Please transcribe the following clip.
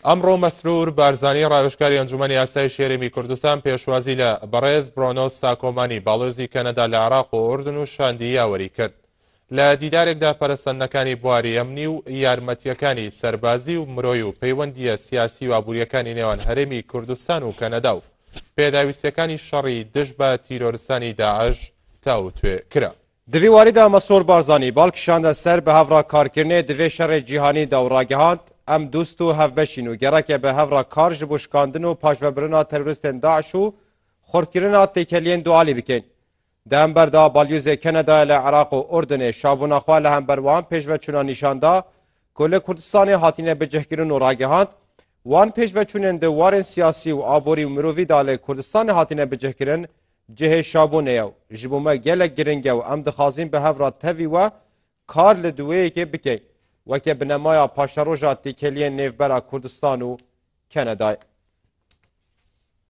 ئەمڕۆ مەسرور بارزانی ڕاوێژکاری ئەنجومەنی یاسای شێرێمی کوردستان پێشوازی لە بەڕێز برۆنۆس ساکۆمانی باڵۆزی کەنەدا لە عێراق و ئوردن و شاندی یاوەری کرد. لە دیدارێکدا پەرستەندنەکانی بواری ئەمنی و یارمەتیەکانی سەربازی و مرۆی و پەیوەندیە سیاسی و ئابوووریەکانی نێوان هەرێمی کوردستان و کەنەدا و پێداویستەکانی شەڕی دژ بە تیرۆریستانی داعش تاوتوێ کرا. دوی واریدا مسرور بارزانی باڵکشاندە سەر بە هەڤرا کارکردنê divê şerê cîhanî de û ragihand em dûst û hevbeşîn û gereke bi hevra kar ji bo şikandin û paşvebirina teroristên Daeş û xortkirina têkeliyên dualî bikin. Di hemberda balyozê Kenedayê li Iraq û Urdunê şabûna xwe li hember wan pêşveçûna nîşanda ku li Kurdistanê hatîne bicihkirin û ragihand, wan pêşveçûnên di warên siyasî û aborî û mirovî da li Kurdistanê hatîne bicihkirin cihê şabûnê ew. Ji bo me gelek giring e û em dixwazin bi hevra tevî we kar li duweyekê bike. Weke bi nemaya paşeroja têkeliyên nêvbera Kurdistan û Kenedayê.